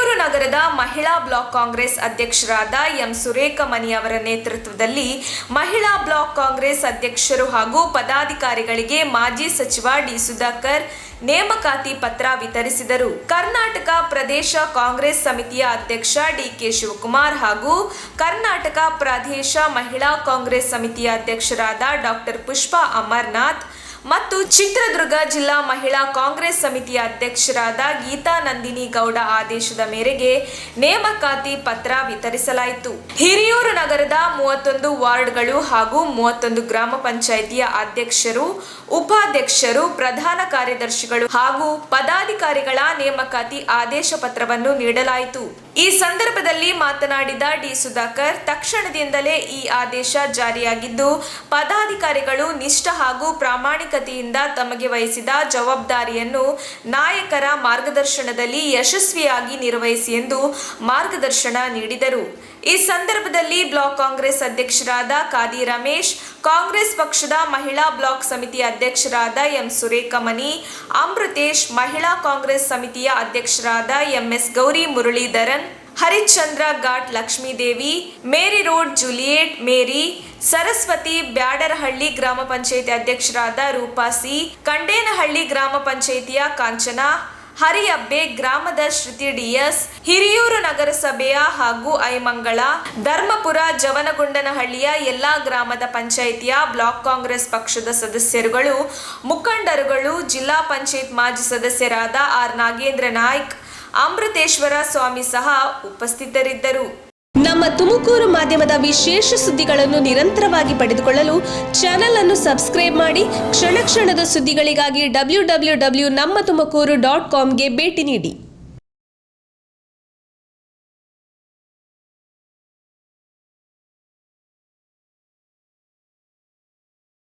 ಹಿರಿಯೂರು ನಗರದ ಮಹಿಳಾ ಬ್ಲಾಕ್ ಕಾಂಗ್ರೆಸ್ ಅಧ್ಯಕ್ಷರಾದ ಎಂ ಸುರೇಖಮಣಿ ಅವರ ನೇತೃತ್ವದಲ್ಲಿ ಮಹಿಳಾ ಬ್ಲಾಕ್ ಕಾಂಗ್ರೆಸ್ ಅಧ್ಯಕ್ಷರು ಹಾಗೂ ಪದಾಧಿಕಾರಿಗಳಿಗೆ ಮಾಜಿ ಸಚಿವ ಡಿ ಸುಧಾಕರ್ ನೇಮಕಾತಿ ಪತ್ರ ವಿತರಿಸಿದರು. ಕರ್ನಾಟಕ ಪ್ರದೇಶ ಕಾಂಗ್ರೆಸ್ ಸಮಿತಿಯ ಅಧ್ಯಕ್ಷ ಡಿಕೆ ಶಿವಕುಮಾರ್ ಹಾಗೂ ಕರ್ನಾಟಕ ಪ್ರದೇಶ ಮಹಿಳಾ ಕಾಂಗ್ರೆಸ್ ಸಮಿತಿಯ ಅಧ್ಯಕ್ಷರಾದ ಡಾಕ್ಟರ್ ಪುಷ್ಪಾ ಅಮರನಾಥ್ ಮತ್ತು ಚಿತ್ರದುರ್ಗ ಜಿಲ್ಲಾ ಮಹಿಳಾ ಕಾಂಗ್ರೆಸ್ ಸಮಿತಿಯ ಅಧ್ಯಕ್ಷರಾದ ಗೀತಾ ನಂದಿನಿ ಗೌಡ ಆದೇಶದ ಮೇರೆಗೆ ನೇಮಕಾತಿ ಪತ್ರ ವಿತರಿಸಲಾಯಿತು. ಹಿರಿಯೂರು ನಗರದ 31 ವಾರ್ಡ್ಗಳು ಹಾಗೂ 31 ಗ್ರಾಮ ಪಂಚಾಯಿತಿಯ ಅಧ್ಯಕ್ಷರು, ಉಪಾಧ್ಯಕ್ಷರು, ಪ್ರಧಾನ ಕಾರ್ಯದರ್ಶಿಗಳು ಹಾಗೂ ಪದಾಧಿಕಾರಿಗಳ ನೇಮಕಾತಿ ಆದೇಶ ಪತ್ರವನ್ನು ನೀಡಲಾಯಿತು. ಈ ಸಂದರ್ಭದಲ್ಲಿ ಮಾತನಾಡಿದ ಡಿ ಸುಧಾಕರ್, ತಕ್ಷಣದಿಂದಲೇ ಈ ಆದೇಶ ಜಾರಿಯಾಗಿದ್ದು ಪದಾಧಿಕಾರಿಗಳು ನಿಷ್ಠ ಹಾಗೂ ಪ್ರಾಮಾಣಿಕತೆಯಿಂದ ತಮಗೆ ವಹಿಸಿದ ಜವಾಬ್ದಾರಿಯನ್ನು ನಾಯಕರ ಮಾರ್ಗದರ್ಶನದಲ್ಲಿ ಯಶಸ್ವಿಯಾಗಿ ನಿರ್ವಹಿಸಿ ಎಂದು ಮಾರ್ಗದರ್ಶನ ನೀಡಿದರು. ಈ ಸಂದರ್ಭದಲ್ಲಿ ಬ್ಲಾಕ್ ಕಾಂಗ್ರೆಸ್ ಅಧ್ಯಕ್ಷರಾದ ಕಾದಿ ರಮೇಶ್, ಕಾಂಗ್ರೆಸ್ ಪಕ್ಷದ ಮಹಿಳಾ ಬ್ಲಾಕ್ ಸಮಿತಿಯ ಅಧ್ಯಕ್ಷರಾದ ಎಂ ಸುರೇಖಮಣಿ, ಅಮೃತೇಶ್, ಮಹಿಳಾ ಕಾಂಗ್ರೆಸ್ ಸಮಿತಿಯ ಅಧ್ಯಕ್ಷರಾದ ಎಂಎಸ್ ಗೌರಿ ಮುರಳೀಧರನ್, ಹರಿಶ್ಚಂದ್ರ ಘಾಟ್ ಲಕ್ಷ್ಮೀದೇವಿ, ಮೇರಿ ರೋಡ್ ಜೂಲಿಯೆಟ್ ಮೇರಿ, ಸರಸ್ವತಿ, ಬ್ಯಾಡರಹಳ್ಳಿ ಗ್ರಾಮ ಪಂಚಾಯಿತಿ ಅಧ್ಯಕ್ಷರಾದ ರೂಪಾ ಸಿ, ಕಂಡೇನಹಳ್ಳಿ ಗ್ರಾಮ ಪಂಚಾಯಿತಿಯ ಕಾಂಚನ, ಹರಿಯಬ್ಬೆ, ಗ್ರಾಮದ ಶ್ರುತಿ ಡಿಎಸ್, ಹಿರಿಯೂರು ನಗರಸಭೆಯ ಹಾಗೂ ಐಮಂಗಳ, ಧರ್ಮಪುರ, ಜವನಗೊಂಡನಹಳ್ಳಿಯ ಎಲ್ಲಾ ಗ್ರಾಮದ ಪಂಚಾಯಿತಿಯ ಬ್ಲಾಕ್ ಕಾಂಗ್ರೆಸ್ ಪಕ್ಷದ ಸದಸ್ಯರುಗಳು, ಮುಖಂಡರುಗಳು, ಜಿಲ್ಲಾ ಪಂಚಾಯತ್ ಮಾಜಿ ಸದಸ್ಯರಾದ ಆರ್ ನಾಗೇಂದ್ರ ನಾಯ್ಕ್, ಅಮೃತೇಶ್ವರ ಸ್ವಾಮಿ ಸಹ ಉಪಸ್ಥಿತರಿದ್ದರು. ನಮ್ಮ ತುಮಕೂರು ಮಾಧ್ಯಮದ ವಿಶೇಷ ಸುದ್ದಿಗಳನ್ನು ನಿರಂತರವಾಗಿ ಪಡೆದುಕೊಳ್ಳಲು ಚಾನೆಲ್ ಅನ್ನು ಸಬ್ಸ್ಕ್ರೈಬ್ ಮಾಡಿ. ಕ್ಷಣ ಕ್ಷಣದ ಸುದ್ದಿಗಳಿಗಾಗಿ www.nammathumakuru.com ಗೆ ಭೇಟಿ ನೀಡಿ.